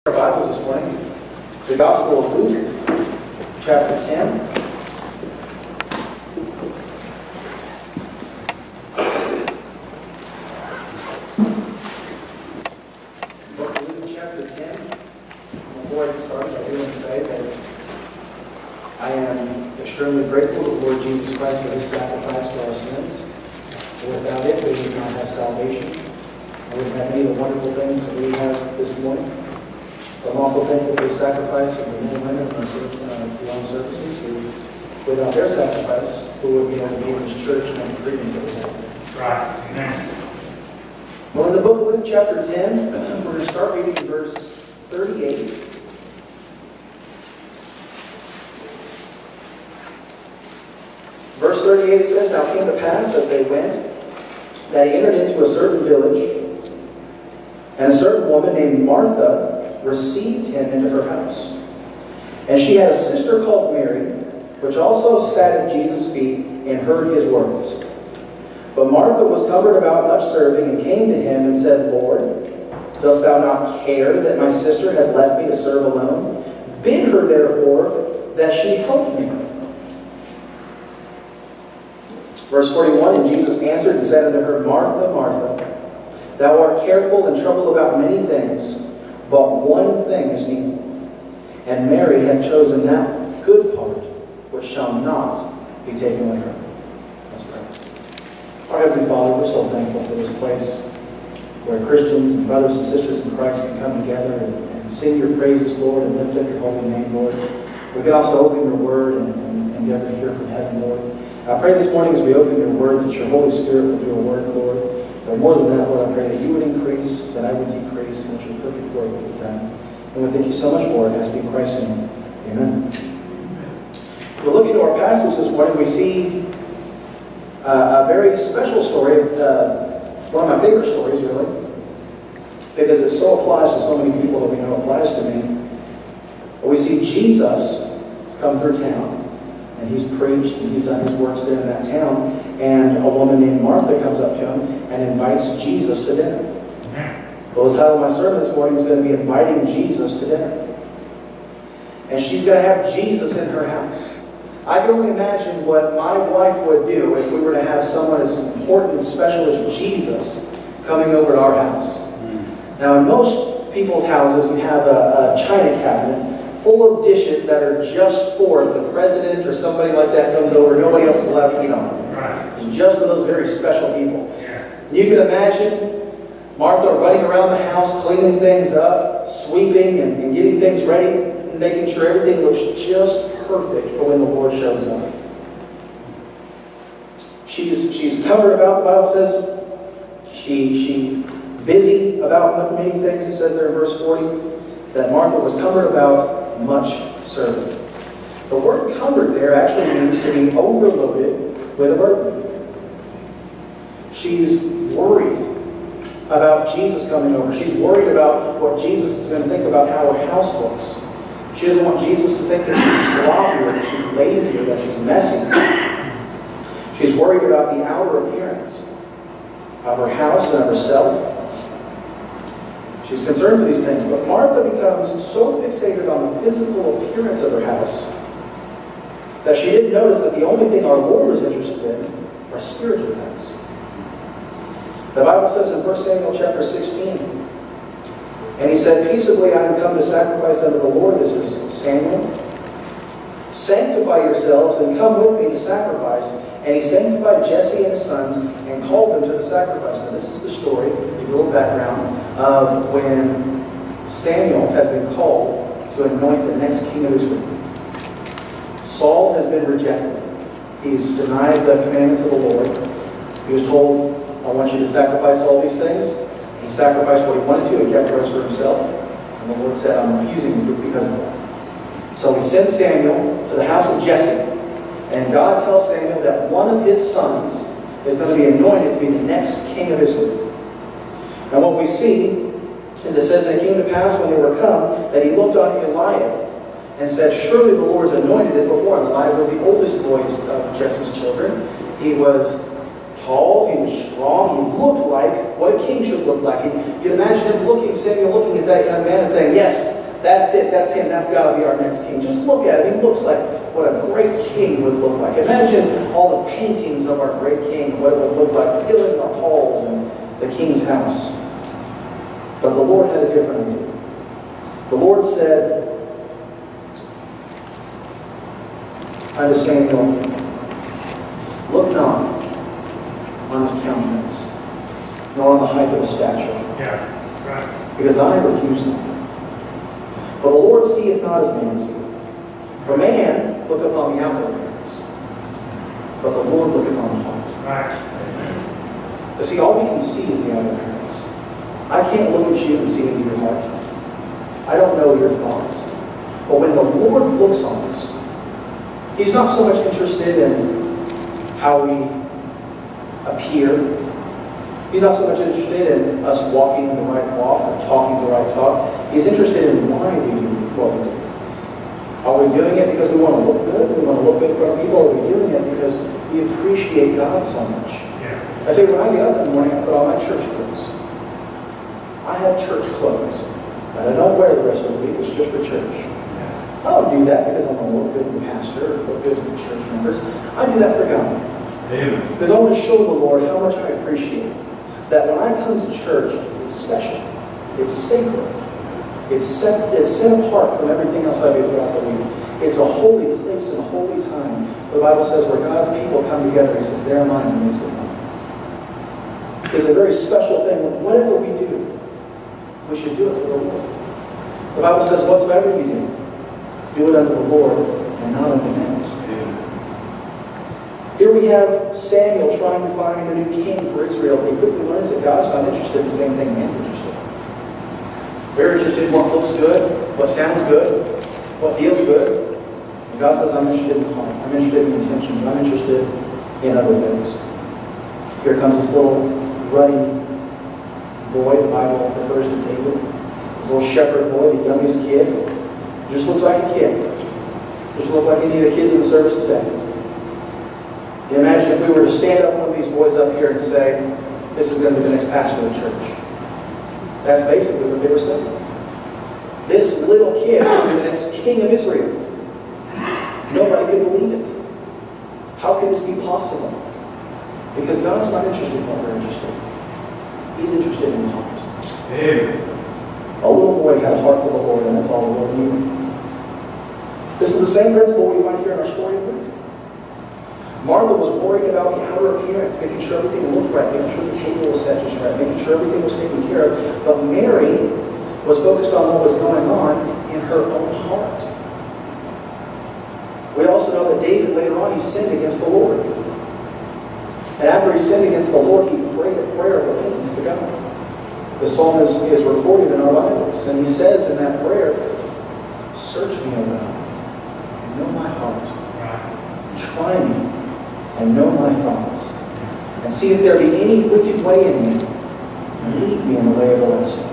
Our Bibles this morning, the Gospel of Luke, chapter 10. Book of Luke, chapter 10. Before I get started, I do want to say that I am extremely grateful to the Lord Jesus Christ for His sacrifice for our sins. Without it, we would not have salvation. We wouldn't have any of the wonderful things that we have this morning. But I'm also thankful for the sacrifice of the men and women of our own services who, without their sacrifice, we wouldn't be able to be in this church and have the freedoms that we have. Right. Amen. Well, in the book of Luke, chapter 10, we're going to start reading in verse 38. Verse 38 says, "Now it came to pass as they went, that he entered into a certain village, and a certain woman named Martha received him into her house. And she had a sister called Mary, which also sat at Jesus' feet and heard his words. But Martha was cumbered about much serving, and came to him and said, Lord, dost thou not care that my sister hath left me to serve alone? Bid her therefore that she help me. Verse 41, And Jesus answered and said unto her, Martha, Martha, thou art careful and troubled about many things, but one thing is needful. And Mary hath chosen that good part, which shall not be taken away from her. Let's pray. Our Heavenly Father, we're so thankful for this place where Christians and brothers and sisters in Christ can come together and sing your praises, Lord, and lift up your holy name, Lord. We can also open your word and endeavor to hear from heaven, Lord. I pray this morning as we open your word that your Holy Spirit will do a work, Lord. But more than that, Lord, I pray that you would increase, that I would decrease, and that your perfect work would be done. And we thank you so much for it, as in Christ's name. Amen. We're looking to our passage this morning. We see a very special story, one of my favorite stories, really, because it so applies to so many people that we know applies to me. We see Jesus come through town, and he's preached, and he's done his works there in that town. And a woman named Martha comes up to him and invites Jesus to dinner. Well, the title of my sermon this morning is going to be Inviting Jesus to Dinner. And she's going to have Jesus in her house. I can only imagine what my wife would do if we were to have someone as important and special as Jesus coming over to our house. Now, in most people's houses, you have a china cabinet full of dishes that are just for if the president or somebody like that comes over. Nobody else is allowed to eat on them. Right. It's just for those very special people. Yeah. You can imagine Martha running around the house, cleaning things up, sweeping and getting things ready, and making sure everything looks just perfect for when the Lord shows up. She's covered about, the Bible says, she busy about many things. It says there in verse 40 that Martha was cumbered about much serving. The word cumbered there actually means to be overloaded with a burden. She's worried about Jesus coming over. She's worried about what Jesus is going to think about how her house looks. She doesn't want Jesus to think that she's sloppy or that she's lazy or that she's messy. She's worried about the outer appearance of her house and of herself. She's concerned for these things. But Martha becomes so fixated on the physical appearance of her house that she didn't notice that the only thing our Lord was interested in are spiritual things. The Bible says in 1 Samuel chapter 16, And he said, Peaceably I am come to sacrifice unto the Lord. This is Samuel. Sanctify yourselves and come with me to sacrifice. And he sanctified Jesse and his sons and called them to the sacrifice. Now this is the story, a little background, of when Samuel has been called to anoint the next king of Israel. Saul has been rejected. He's denied the commandments of the Lord. He was told, I want you to sacrifice all these things. He sacrificed what he wanted to and kept the rest for himself. And the Lord said, I'm refusing you because of that. So he sent Samuel to the house of Jesse. And God tells Samuel that one of his sons is going to be anointed to be the next king of Israel. And what we see is it says, And it came to pass when they were come, that he looked on Eliab and said, Surely the Lord's anointed is before him. Eliab was the oldest boy of Jesse's children. He was tall, he was strong, he looked like what a king should look like. You'd imagine him Samuel looking at that young man and saying, Yes, That's it, that's him, that's got to be our next king. Just look at it. He looks like what a great king would look like. Imagine all the paintings of our great king, what it would look like, filling our halls and the king's house. But the Lord had a different idea. The Lord said unto Samuel, look not on his countenance, nor on the height of his stature. Yeah, right. Because I refuse not. For the Lord seeth not as man seeth. For man looketh on the outward appearance, but the Lord looketh on the heart. Right. But see, all we can see is the outward appearance. I can't look at you and see into your heart. I don't know your thoughts. But when the Lord looks on us, He's not so much interested in how we appear. He's not so much interested in us walking the right walk or talking the right talk. He's interested in why we do what we do. Are we doing it because we want to look good? We want to look good in front of people? Or are we doing it because we appreciate God so much? Yeah. I tell you, when I get up in the morning, I put on my church clothes. I have church clothes that I don't wear the rest of the week. It's just for church. I don't do that because I want to look good to the pastor or look good to the church members. I do that for God. Amen. Because I want to show the Lord how much I appreciate that when I come to church, it's special. It's sacred. It's set apart from everything else I do throughout the week. It's a holy place and a holy time. The Bible says where God's people come together, He says, there am I in the midst of them. It's a very special thing. Whatever we do, we should do it for the Lord. The Bible says, whatsoever you do it unto the Lord and not unto men. Here we have Samuel trying to find a new king for Israel. He quickly learns that God's not interested in the same thing man's interested in. Very interested in what looks good, what sounds good, what feels good. And God says, I'm interested in the heart. I'm interested in the intentions. I'm interested in other things. Here comes this little ruddy boy. The Bible refers to David. This little shepherd boy, the youngest kid. Just looks like a kid. Just look like any of the kids in the service today. You imagine if we were to stand up one of these boys up here and say, this is going to be the next pastor of the church. That's basically what they were saying. This little kid is going to be the next king of Israel. Nobody could believe it. How can this be possible? Because God's not interested in what we're interested in. He's interested in the heart. Amen. A little boy had a heart for the Lord, and that's all the Lord knew. This is the same principle we find here in our story of Luke. Martha was worried about the outer appearance, making sure everything looked right, making sure the table was set just right, making sure everything was taken care of. But Mary was focused on what was going on in her own heart. We also know that David, later on, he sinned against the Lord. And after he sinned against the Lord, he prayed a prayer of repentance to God. The psalm is recorded in our Bibles. And he says in that prayer, search me, O God, and know my heart. Try me and know my thoughts. And see if there be any wicked way in me, and lead me in the way everlasting.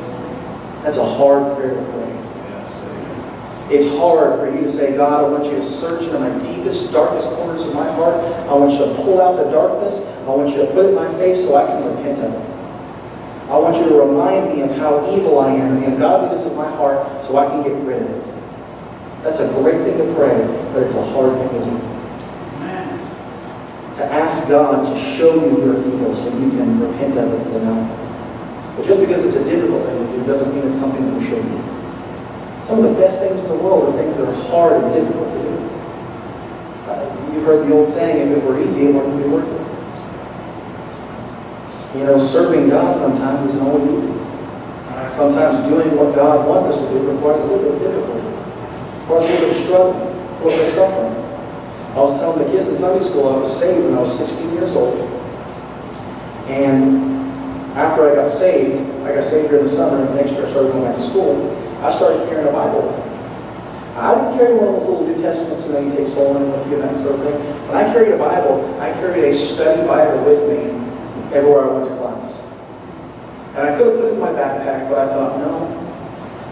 That's a hard prayer to pray. It's hard for you to say, God, I want you to search into my deepest, darkest corners of my heart. I want you to pull out the darkness. I want you to put it in my face so I can repent of it. I want you to remind me of how evil I am and the ungodliness of my heart so I can get rid of it. That's a great thing to pray, but it's a hard thing to do. To ask God to show you your evil so you can repent of it and deny it. But just because it's a difficult thing to do doesn't mean it's something that we shouldn't do. Some of the best things in the world are things that are hard and difficult to do. You've heard the old saying, if it were easy, it wouldn't be worth it. You know, serving God sometimes isn't always easy. Sometimes doing what God wants us to do requires a little bit of difficulty. Requires a little bit of struggle, a little bit of suffering. I was telling the kids in Sunday school I was saved when I was 16 years old. And after I got saved here in the summer, and the next year I started going back to school, I started carrying a Bible. I didn't carry one of those little New Testaments, you take soul in with you and that sort of thing. When I carried a Bible, I carried a study Bible with me everywhere I went to class. And I could have put it in my backpack, but I thought, no,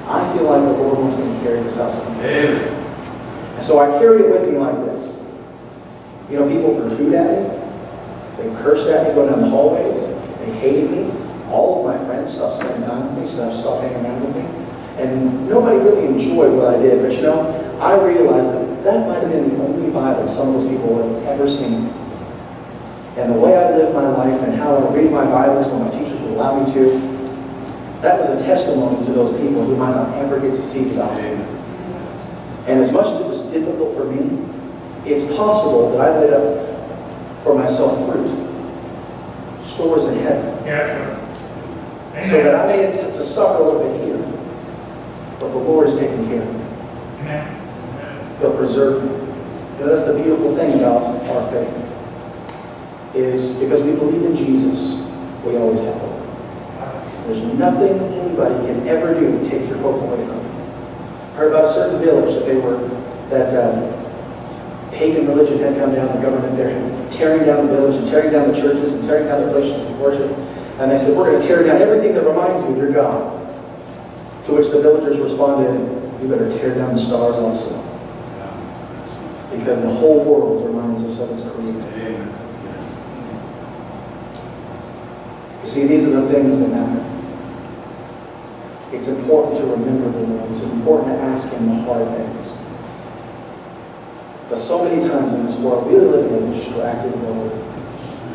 I feel like the Lord wants me to carry this out someplace. And so I carried it with me like this. You know, people threw food at me. They cursed at me going down the hallways. They hated me. All of my friends stopped spending time with me, stopped hanging around with me. And nobody really enjoyed what I did, but you know, I realized that that might have been the only Bible some of those people had ever seen. And the way I live my life and how I read my Bibles when my teachers would allow me to, that was a testimony to those people who might not ever get to see the gospel. And as much as it was difficult for me, it's possible that I laid up for myself fruit, stores in heaven, so that I may have to suffer a little bit here, but the Lord is taking care of me. He'll preserve me. You know, that's the beautiful thing about our faith, is because we believe in Jesus, we always have hope. There's nothing anybody can ever do to take your hope away from you. I heard about a certain village that pagan religion had come down, the government there, tearing down the village and tearing down the churches and tearing down the places of worship. And they said, we're going to tear down everything that reminds you of your God. To which the villagers responded, you better tear down the stars also. Because the whole world reminds us of its creator. You see, these are the things that matter. It's important to remember the Lord. It's important to ask Him the hard things. But so many times in this world, we live in a distracted world.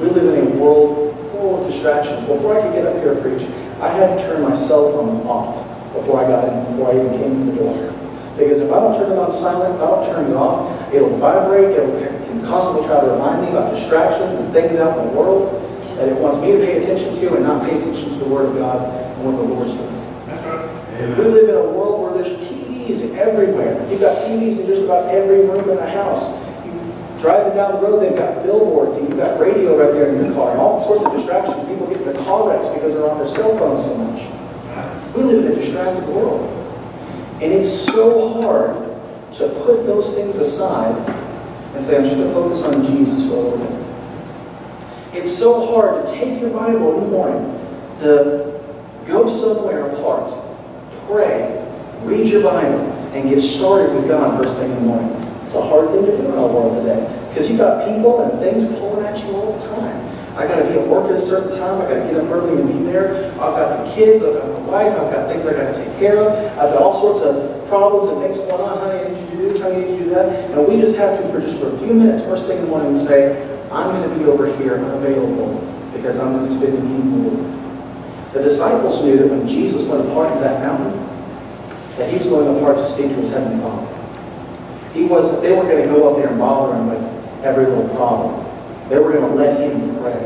We live in a world full of distractions. Before I could get up here and preach, I had to turn my cell phone off before I even came in the door. Because if I don't turn it on silent, if I don't turn it off, it'll vibrate, it can constantly try to remind me about distractions and things out in the world that it wants me to pay attention to and not pay attention to the Word of God and what the Lord's doing. That's right. We live in a world where there's TVs everywhere. You've got TVs in just about every room in the house. Driving down the road, they've got billboards, and you've got radio right there in your car, and all sorts of distractions. People get into car wrecks because they're on their cell phones so much. We live in a distracted world. And it's so hard to put those things aside and say, I'm just going to focus on Jesus for a little bit. It's so hard to take your Bible in the morning, to go somewhere apart, pray, read your Bible, and get started with God first thing in the morning. It's a hard thing to do in our world today, because you've got people and things pulling at you all the time. I got to be at work at a certain time. I got to get up early and be there. I've got the kids. I've got my wife. I've got things I got to take care of. I've got all sorts of problems and things going on. Honey, I need you to do this. Honey, I need you to do that. And we just have to, for a few minutes, first thing in the morning, say, I'm going to be over here unavailable because I'm going to spend time with the Lord. The disciples knew that when Jesus went apart to that mountain, that He was going apart to speak to His Heavenly Father. They weren't going to go up there and bother Him with every little problem. They were going to let Him pray.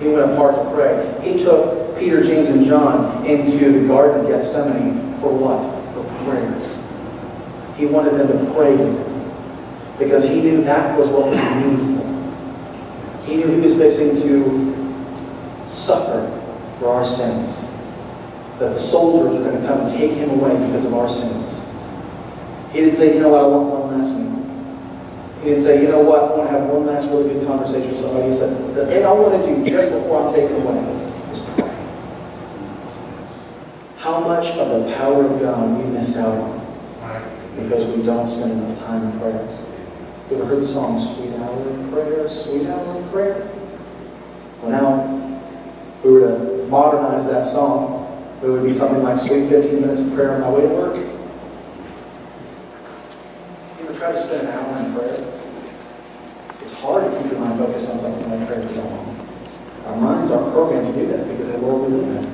He went apart to pray. He took Peter, James, and John into the Garden of Gethsemane for what? For prayer. He wanted them to pray with Him because He knew that was what was needful. He knew He was fixing to suffer for our sins. That the soldiers were going to come and take Him away because of our sins. He didn't say, you know what, I want one last meal. He didn't say, you know what, I want to have one last really good conversation with somebody. He said, the thing I want to do just before I'm taken away is pray. How much of the power of God we miss out on because we don't spend enough time in prayer. You ever heard the song, Sweet Hour of Prayer, Sweet Hour of Prayer? Well, now, if we were to modernize that song, it would be something like Sweet 15 Minutes of Prayer on my way to work. You ever try to spend an hour in prayer? It's hard to keep your mind focused on something like prayer for so long. Our minds aren't programmed to do that because of the world we live in.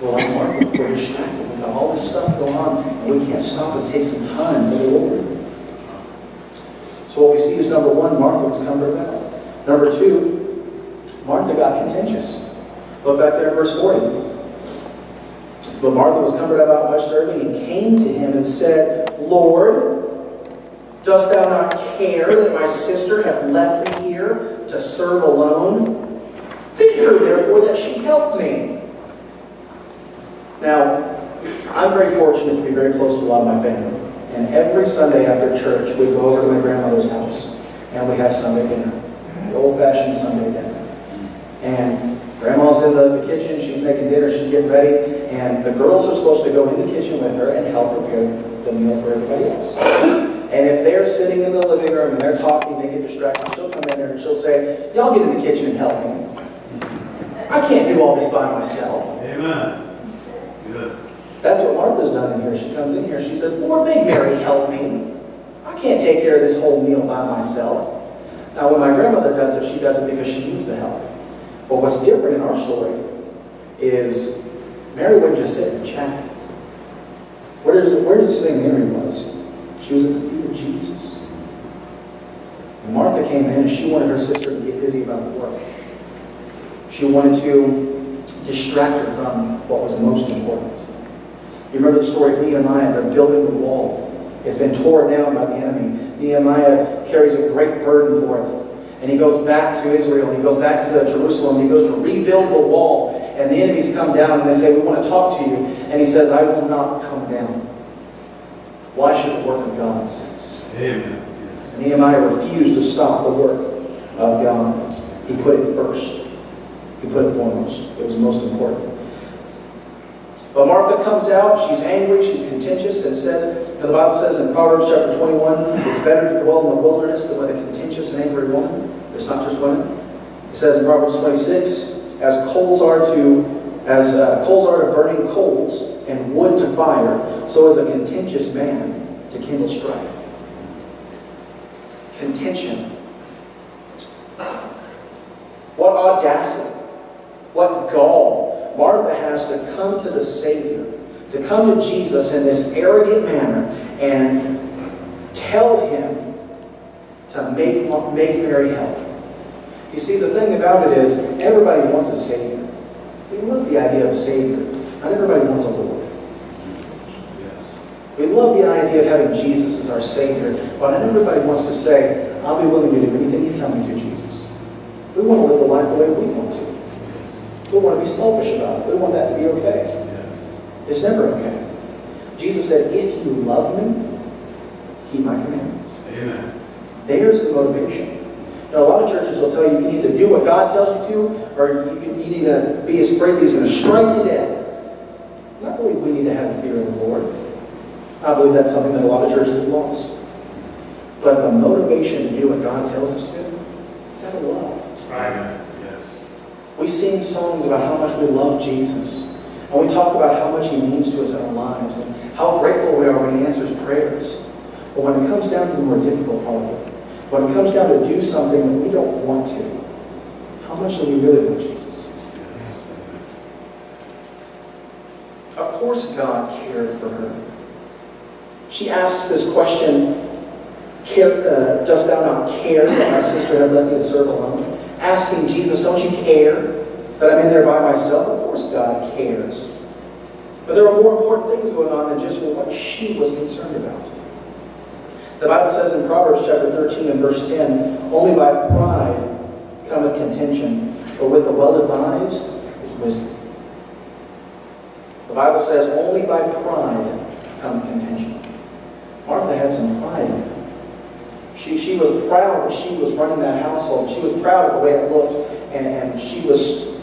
We're like Martha, we're distracted. We've got all this stuff going on, and we can't stop and take some time for the Lord. So what we see is, number one, Martha was cumbered about. Number two, Martha got contentious. Look back there in verse 40. But Martha was cumbered about much serving and came to Him and said, Lord, dost Thou not care that my sister hath left me here to serve alone? Bid her therefore that she help me. Now, I'm very fortunate to be very close to a lot of my family. And every Sunday after church, we go over to my grandmother's house and we have Sunday dinner. The old-fashioned Sunday dinner. And Grandma's in the kitchen, she's making dinner, she's getting ready, and the girls are supposed to go in the kitchen with her and help prepare the meal for everybody else. And if they're sitting in the living room and they're talking, they get distracted, she'll come in there and she'll say, y'all get in the kitchen and help me. I can't do all this by myself. Amen. Good. That's what Martha's done in here. She comes in here, she says, Lord, make Mary help me. I can't take care of this whole meal by myself. Now, when my grandmother does it, she does it because she needs the help. But what's different in our story is Mary wouldn't just sit and chat. Where does it say Mary was? She was at the feet of Jesus. And Martha came in and she wanted her sister to get busy about the work. She wanted to distract her from what was most important. You remember the story of Nehemiah? They're building the wall. It's been torn down by the enemy. Nehemiah carries a great burden for it. And he goes back to Israel, and he goes back to Jerusalem, and he goes to rebuild the wall. And the enemies come down, and they say, we want to talk to you. And he says, I will not come down. Why should the work of God cease? Amen. Nehemiah refused to stop the work of God. He put it first. He put it foremost. It was most important. But Martha comes out, she's angry, she's contentious, and says, the Bible says in Proverbs chapter 21, it's better to dwell in the wilderness than with a contentious and angry woman. It's not just women. It says in Proverbs 26, as coals are to burning coals and wood to fire, so is a contentious man to kindle strife. Contention. What audacity. What gall. Martha has to come to the Savior, to come to Jesus in this arrogant manner and tell him to make Mary help. You see, the thing about it is, everybody wants a Savior. We love the idea of a Savior. Not everybody wants a Lord. We love the idea of having Jesus as our Savior, but not everybody wants to say, I'll be willing to do anything you tell me to, Jesus. We want to live the life the way we want to. We want to be selfish about it. We want that to be okay. It's never okay. Jesus said, if you love me, keep my commandments. Amen. There's the motivation. Now, a lot of churches will tell you you need to do what God tells you to, or you need to be as afraid that he's going to strike you dead. I believe we need to have fear of the Lord. I believe that's something that a lot of churches have lost. But the motivation to do what God tells us to is out of love. Right. We sing songs about how much we love Jesus. And we talk about how much he means to us in our lives and how grateful we are when he answers prayers. But when it comes down to the more difficult part of it, when it comes down to do something that we don't want to, how much do we really love Jesus? Of course God cared for her. She asks this question, dost thou not care that my sister had left me to serve alone? Asking Jesus, don't you care that I'm in there by myself? Of course God cares. But there are more important things going on than just what she was concerned about. The Bible says in Proverbs chapter 13 and verse 10, only by pride cometh contention, but with the well-advised is wisdom. The Bible says only by pride cometh contention. Martha had some pride in her. She was proud that she was running that household. She was proud of the way it looked. And she was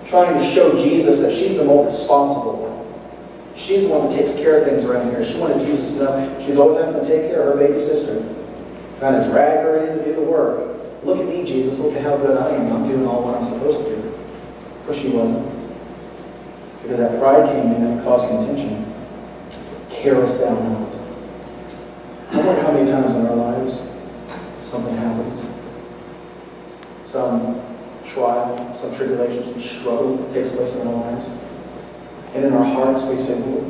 trying to show Jesus that she's the more responsible one. She's the one that takes care of things around here. She wanted Jesus to know she's always having to take care of her baby sister. Trying to drag her in to do the work. Look at me, Jesus. Look at how good I am. I'm doing all what I'm supposed to do. But she wasn't. Because that pride came in and it caused contention. Carest thou not. I wonder how many times in our lives something happens. Some trial, some tribulation, some struggle takes place in our lives. And in our hearts we say, Lord,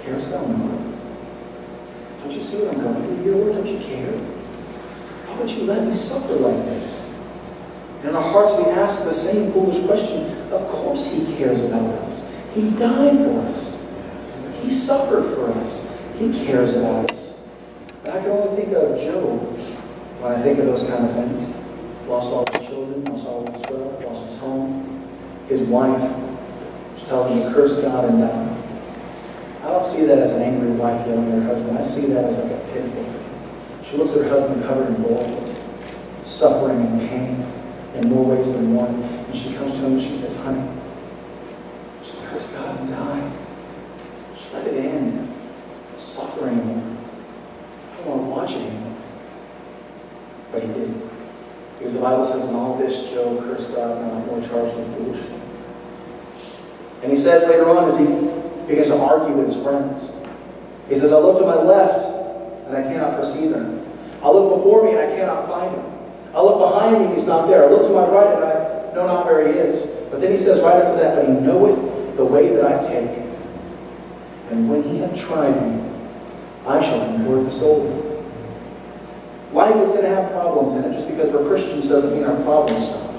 carest thou not? Don't you see what I'm going through here, Lord? Don't you care? Why would you let me suffer like this? And in our hearts we ask the same foolish question. Of course he cares about us. He died for us. He suffered for us. He cares about us. But I can only think of Job when I think of those kind of things. Lost all his children, lost all his wealth, lost his home. His wife was telling him to curse God and die. I don't see that as an angry wife yelling at her husband. I see that as like a pitiful. She looks at her husband covered in boils, suffering and pain in more ways than one. And she comes to him and she says, honey, just curse God and die. Just let it end. Don't suffer anymore. I don't want to watch it anymore. But he didn't. Because the Bible says in all this, Job cursed God not, nor charged him foolishly. And he says later on, as he begins to argue with his friends. He says, I look to my left, and I cannot perceive him. I look before me, and I cannot find him. I look behind me, and he's not there. I look to my right, and I know not where he is. But then he says right after that, but he knoweth the way that I take. And when he hath tried me, I shall come forth as gold. Life is going to have problems in it. Just because we're Christians doesn't mean our problems stop.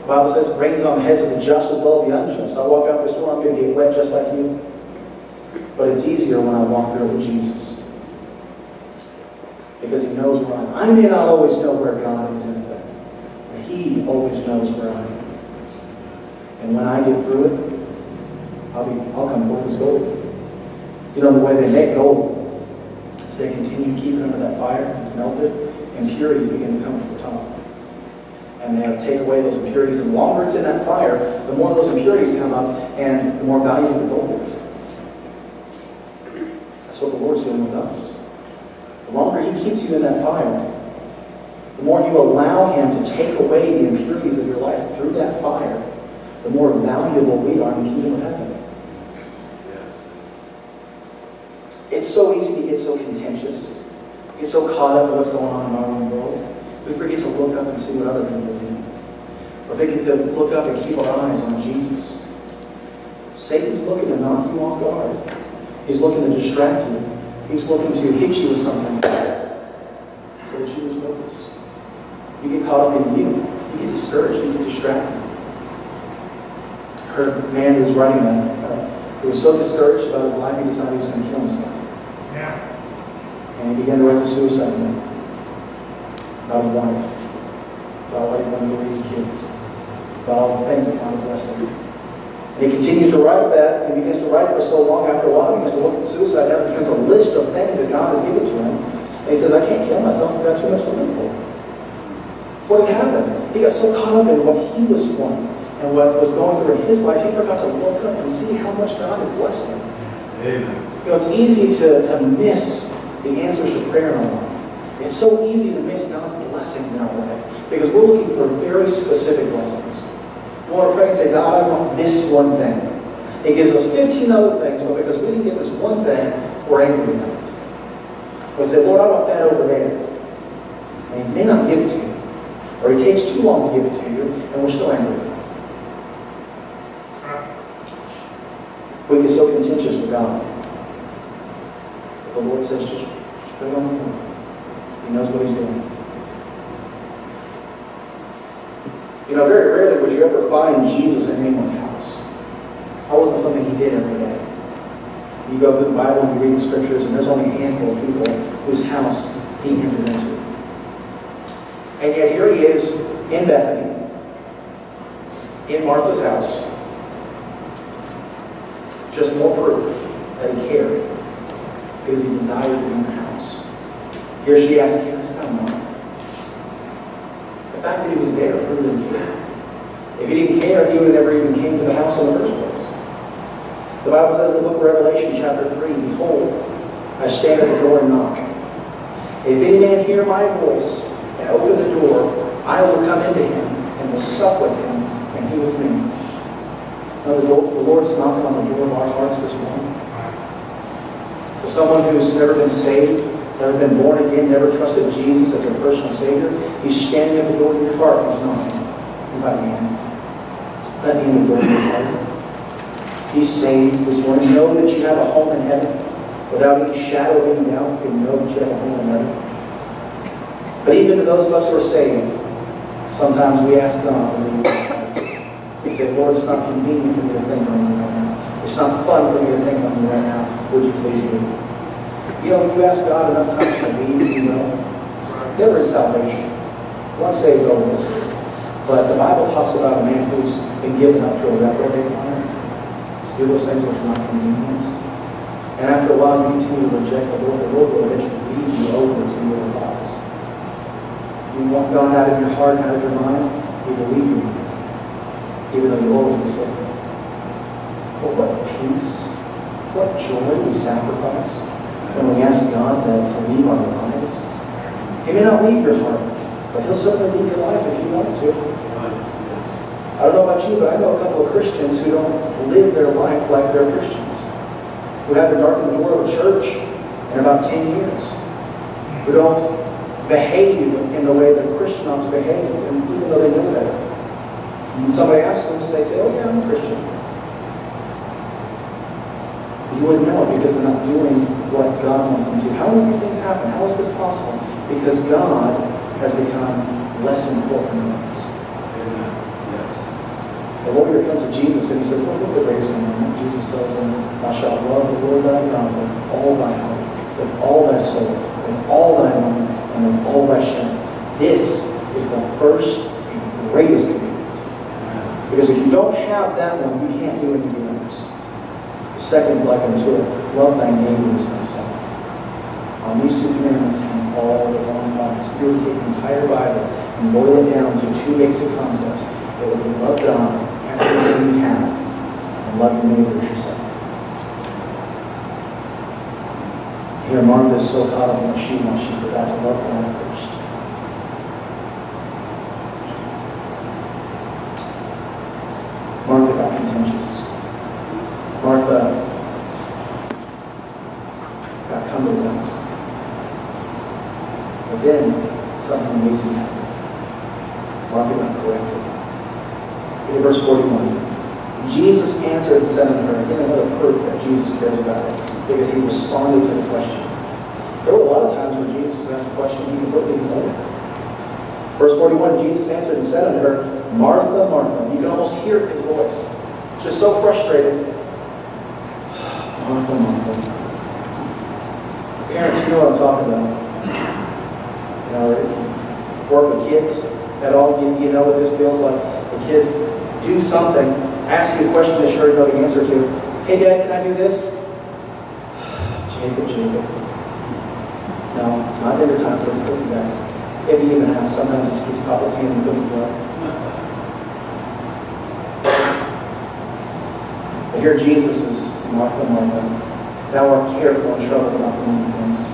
The Bible says it rains on the heads of the just as well as the unjust. I walk out this door, I'm going to get wet just like you. But it's easier when I walk through with Jesus. Because he knows where I am. I may not always know where God is in it, but he always knows where I am. And when I get through it, I'll come forth as gold. You know the way they make gold is they continue to keep it under that fire as it's melted, impurities begin to come to the top. And they take away those impurities. And the longer it's in that fire, the more those impurities come up, and the more valuable the gold is. That's what the Lord's doing with us. The longer he keeps you in that fire, the more you allow him to take away the impurities of your life through that fire, the more valuable we are in the kingdom of heaven. It's so easy to get so contentious, get so caught up in what's going on in our own world. We forget to look up and see what other people do. Or forget to look up and keep our eyes on Jesus. Satan's looking to knock you off guard. He's looking to distract you. He's looking to hit you with something so that you lose focus. You get caught up in you. You get discouraged. You get distracted. I heard a man who was writing who was so discouraged about his life, he decided he was going to kill himself. Yeah. And he began to write the suicide note about his wife, about what he wanted to leave his kids, about all the things that God had blessed him. And he continues to write that, and he begins to write it for so long. After a while, he begins to look at the suicide note. It becomes a list of things that God has given to him. And he says, I can't kill myself. I've got too much to live for. What had happened? He got so caught up in what he was wanting and what was going through in his life, he forgot to look up and see how much God had blessed him. Amen. You know, it's easy to miss the answers to prayer in our life. It's so easy to miss God's blessings in our life because we're looking for very specific blessings. We want to pray and say, God, I want this one thing. He gives us 15 other things, but because we didn't get this one thing, we're angry about it. We say, Lord, I want that over there. And he may not give it to you. Or he takes too long to give it to you, and we're still angry about it. We get so contentious with God. But the Lord says, just bring on the Lord. He knows what he's doing. You know, very rarely would you ever find Jesus in anyone's house. That wasn't something he did every day. You go through the Bible and you read the scriptures, and there's only a handful of people whose house he entered into. And yet here he is in Bethany, in Martha's house. Just more proof that he cared, because he desired to be in her house. Here she asks, carest thou not? The fact that he was there proved that he cared. If he didn't care, he would have never even came to the house in the first place. The Bible says in the book of Revelation, chapter 3, Behold, I stand at the door and knock. If any man hear my voice and open the door, I will come into him and will sup with him, and he with me. Now, the Lord's knocking on the door of our hearts this morning. For someone who's never been saved, never been born again, never trusted Jesus as their personal Savior, he's standing at the door of your heart. He's knocking. Invite me in. Let me in the door of your heart. Be saved this morning. Know that you have a home in heaven. Without any shadow of any doubt, you can know that you have a home in heaven. But even to those of us who are saved, sometimes we ask God, we say, Lord, it's not convenient for me to think on you right now. It's not fun for me to think on you right now. Would you please leave? You know, you ask God enough times to leave, you know. Never in salvation. Once saved, always. But the Bible talks about a man who's been given up to a reprobate mind, to do those things which are not convenient. And after a while, you continue to reject the Lord will eventually lead you over to your thoughts. You want God out of your heart and out of your mind, He will lead you, even though you'll always be saved. But what peace, what joy we sacrifice when we ask God to leave our lives. He may not leave your heart, but He'll certainly leave your life if you want to. I don't know about you, but I know a couple of Christians who don't live their life like they're Christians. who haven't darkened the door of a church in about 10 years, who don't behave in the way that a Christian ought to behave, and even though they know better. And when somebody asks them, they say, "Oh yeah, I'm a Christian." You wouldn't know it because they're not doing what God wants them to. How do these things happen? How is this possible? Because God has become less important than others. The lawyer comes to Jesus and he says, "What's the greatest commandment?" Jesus tells him, "Thou shalt love the Lord thy God with all thy heart, with all thy soul, with all thy mind, and with all thy strength." This is the first and greatest commandment. Because if you don't have that one, you can't do any of the others. The second is like unto it, love thy neighbor as thyself. On these two commandments hang all the law and prophets. You would take the entire Bible and boil it down to two basic concepts. It would be love God, everything you have, and love your neighbor as yourself. Here, Martha is so caught up in what she wants, she forgot to love God first. Martha got contentious. Martha got cumbered out. But then, something amazing happened. Martha got corrected. In verse 41, Jesus answered and said unto her, again, another proof that Jesus cares about it, because he responded to the question. There were a lot of times when Jesus was asked a question he completely ignored it. Verse 41, Jesus answered and said unto her, "Martha, Martha." You can almost hear his voice. Just so frustrated. "Martha, Martha." Parents, you know what I'm talking about. You know, if you work with kids at all, you know what this feels like. The kids do something, ask you a question they sure know the answer to. "Hey, Dad, can I do this?" Jacob. No, it's not dinner time for the cookie bag. If he even asks, sometimes it gets caught with his hand in the cookie jar. But here Jesus is, "Martha, Martha, thou art careful and troubled about many things."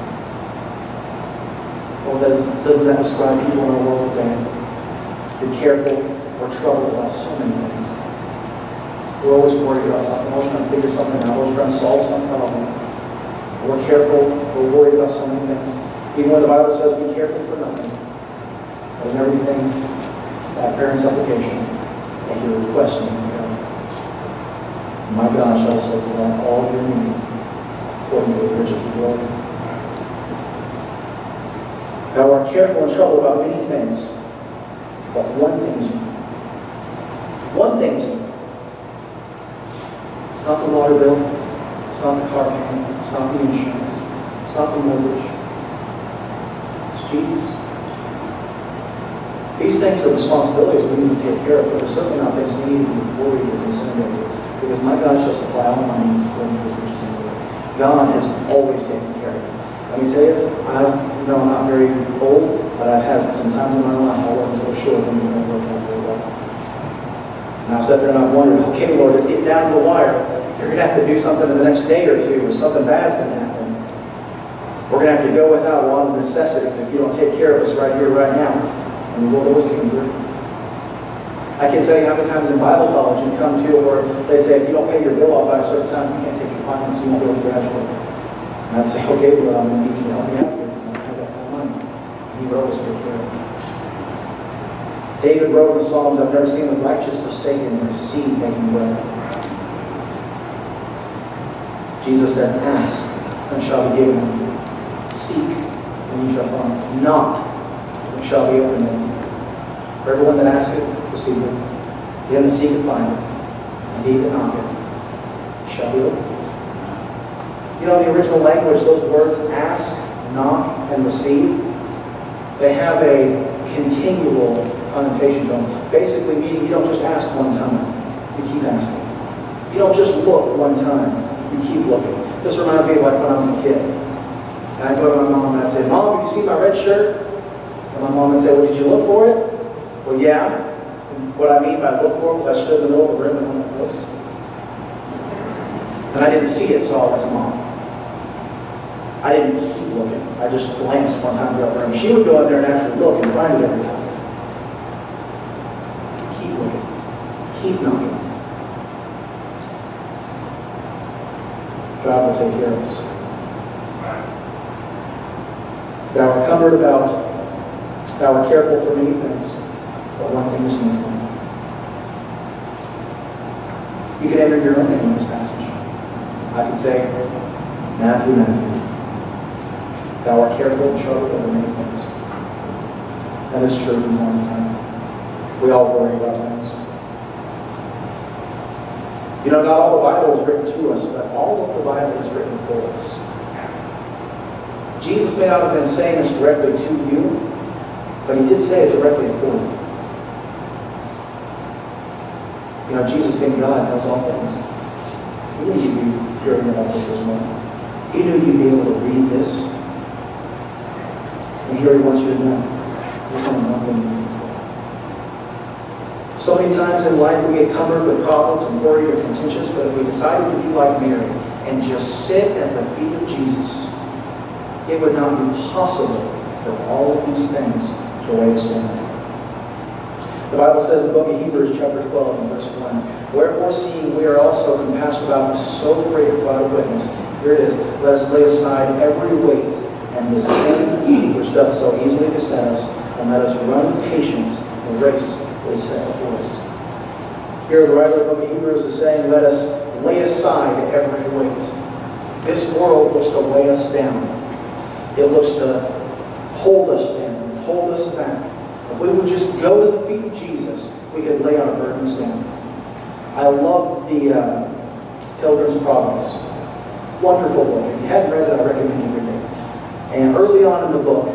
Well, doesn't that describe people in our world today? You're careful or troubled about so many things. We're always worried about something, always trying to figure something out, always trying to solve some problem. We're careful, we're worried about so many things. Even when the Bible says, "Be careful for nothing, but in everything, by prayer and supplication, make your request known to God. My God shall also provide all your need according to the riches of glory." Thou art careful and troubled about many things, but one thing is needed. One thing is needed. It's not the water bill. It's not the car payment. It's not the insurance. It's not the mortgage. It's Jesus. These things are responsibilities we need to take care of, but they're certainly not things we need to be worried or concerned over. Because my God shall supply all my needs according to his riches and glory. God has always taken care of me. Let me tell you, I'm not very old, but I've had some times in my life I wasn't so sure when we were going to work out very well. And I've sat there and I've wondered, okay, Lord, it's getting down to the wire. You're going to have to do something in the next day or two, or something bad's going to happen. We're going to have to go without a lot of necessities if you don't take care of us right here, right now. And the Lord always came through. I can tell you how many times in Bible college you come to where they'd say, if you don't pay your bill off by a certain time, you can't take your finals, so you won't be able to graduate. And I'd say, okay, Lord, I'm going to need you to help me out here because I don't have that kind of money. And he would always take care of me. David wrote in the Psalms, "I've never seen the righteous forsaken nor seed begging bread." Jesus said, "Ask, and it shall be given unto you. Seek, and ye shall find. Knock, and it shall be opened unto you. For everyone that asketh, receiveth. Him that seeketh, findeth. And he that knocketh, shall be opened." You know, in the original language, those words, ask, knock, and receive, they have a continual connotation to them. Basically meaning you don't just ask one time, you keep asking. You don't just look one time, you keep looking. This reminds me of like when I was a kid. And I'd go to my mom and I'd say, "Mom, have you seen my red shirt?" And my mom would say, "Well, did you look for it?" "Well, yeah." And what I mean by look for it was I stood in the middle of the room and went like this. And I didn't see it, so I went to Mom. I didn't keep looking. I just glanced one time throughout the room. She would go in there and actually look and find it every time. Keep looking. Keep knocking. God will take care of us. Right. Thou art cumbered about, thou art careful for many things, but one thing is needful. You can enter your own name in this passage. I can say, Matthew, Matthew, thou art careful and troubled over many things. And it's true from time to time. We all worry about things. You know, not all the Bible is written to us, but all of the Bible is written for us. Jesus may not have been saying this directly to you, but he did say it directly for you. You know, Jesus being God knows all things. He knew you'd be hearing about this morning. He knew you'd be able to read this. And here he wants you to know. There's only one thing you need for. So many times in life we get cumbered with problems and worried or contentious, but if we decided to be like Mary and just sit at the feet of Jesus, it would not be possible for all of these things to weigh us down. The Bible says in the book of Hebrews, chapter 12, and verse 1, wherefore, seeing we are also compassed about with so great a cloud of witness, here it is, let us lay aside every weight and the sin which doth so easily beset us, and let us run with patience the race that is set before us. Here the writer of the book of Hebrews is saying, let us lay aside every weight. This world looks to weigh us down. It looks to hold us down, hold us back. If we would just go to the feet of Jesus, we could lay our burdens down. I love the Pilgrim's Progress. Wonderful book. If you hadn't read it, I recommend you read it. And early on in the book,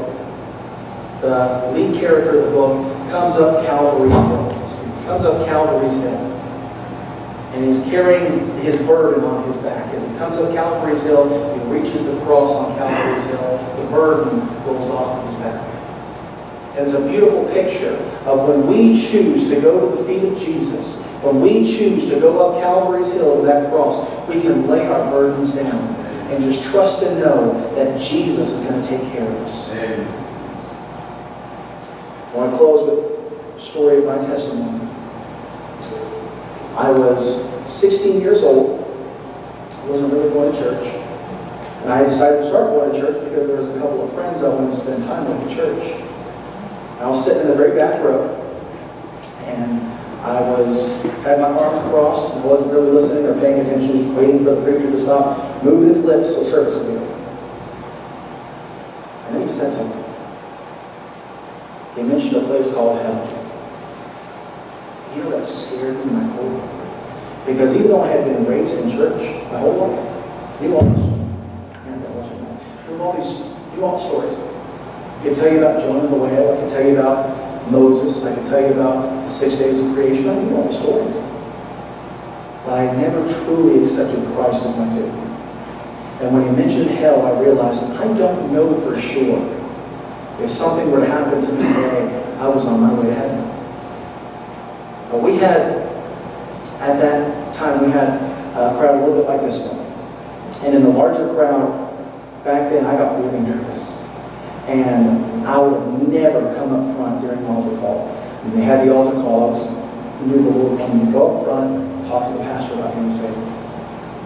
the lead character of the book comes up Calvary's Hill. And he's carrying his burden on his back. As he comes up Calvary's Hill, he reaches the cross on Calvary's Hill. The burden rolls off of his back. And it's a beautiful picture of when we choose to go to the feet of Jesus, when we choose to go up Calvary's Hill to that cross, we can lay our burdens down and just trust and know that Jesus is going to take care of us. Amen. I want to close with a story of my testimony. I was 16 years old. I wasn't really going to church. And I decided to start going to church because there was a couple of friends I wanted to spend time with at church. I was sitting in the very back row, and I had my arms crossed, and I wasn't really listening or paying attention, just waiting for the preacher to stop moving his lips so service would begin. And then he said something. He mentioned a place called hell. You know, that scared me in my core. Because even though I had been raised in church my whole life, knew all these stories. I can tell you about Jonah the whale. I can tell you about Moses. I can tell you about the 6 days of creation. I knew all the stories. But I never truly accepted Christ as my Savior. And when he mentioned hell, I realized I don't know for sure if something were to happen to me today, I was on my way to heaven. But at that time, we had a crowd a little bit like this one. And in the larger crowd, back then, I got really nervous. And I would have never come up front during the altar call. When they had the altar call, I knew the Lord wanted me to go up front, talk to the pastor about being saved.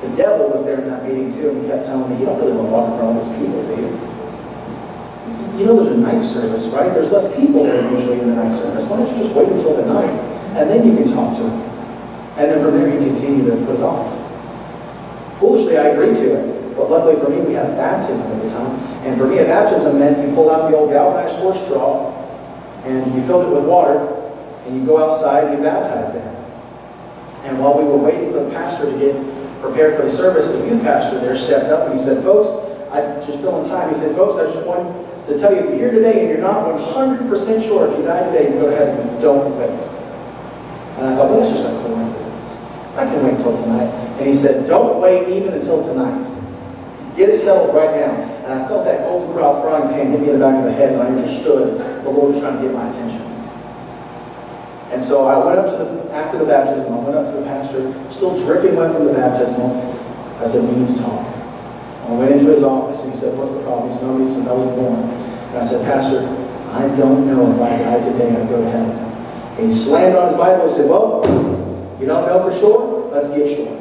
The devil was there in that meeting too, and he kept telling me, you don't really want to walk in front of all these people, do you? You know there's a night service, right? There's less people there usually in the night service. Why don't you just wait until the night, and then you can talk to him. And then from there, you continue to put it off. Foolishly, I agreed to it. But luckily for me, we had a baptism at the time. And for me, a baptism meant you pull out the old galvanized horse trough, and you filled it with water, and you go outside and you baptize there. And while we were waiting for the pastor to get prepared for the service, the youth pastor there stepped up and he said, folks, I just filling time. He said, folks, I just wanted to tell you, if you're here today and you're not 100% sure if you die today, you go to heaven, don't wait. And I thought, well, that's just a coincidence. I can wait until tonight. And he said, don't wait even until tonight. Get it settled right now. And I felt that golden corral frying pan hit me in the back of the head, and I understood the Lord was trying to get my attention. And so I went up after the baptism, I went up to the pastor, still dripping wet from the baptismal. I said, we need to talk. I went into his office, and he said, what's the problem? He's known me since I was born. And I said, Pastor, I don't know if I die today, I'd go to heaven. And he slammed on his Bible and said, well, you don't know for sure? Let's get sure.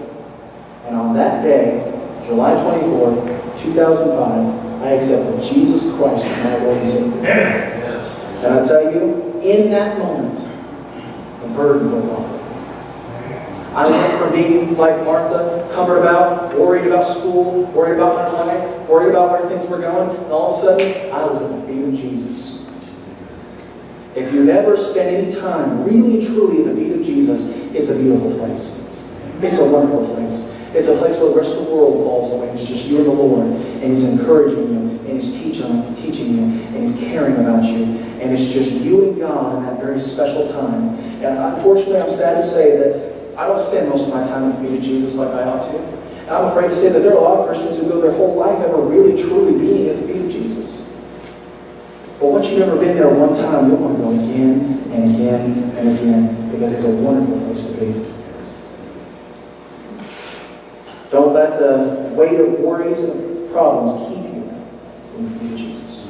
And on that day, July 24th, 2005, I accepted Jesus Christ as my Lord and Savior. Yes. And I tell you, in that moment, the burden broke off of me. I went from being like Martha, cumbered about, worried about school, worried about my life, worried about where things were going, and all of a sudden, I was at the feet of Jesus. If you've ever spent any time really and truly at the feet of Jesus, it's a beautiful place. It's a wonderful place. It's a place where the rest of the world falls away. It's just you and the Lord, and He's encouraging you, and He's teaching you, and He's caring about you, and it's just you and God in that very special time. And unfortunately, I'm sad to say that I don't spend most of my time at the feet of Jesus like I ought to. And I'm afraid to say that there are a lot of Christians who go their whole life ever really, truly being at the feet of Jesus. But once you've ever been there one time, you'll want to go again and again and again, because it's a wonderful place to be. Don't let the weight of worries and problems keep you from the feet of Jesus.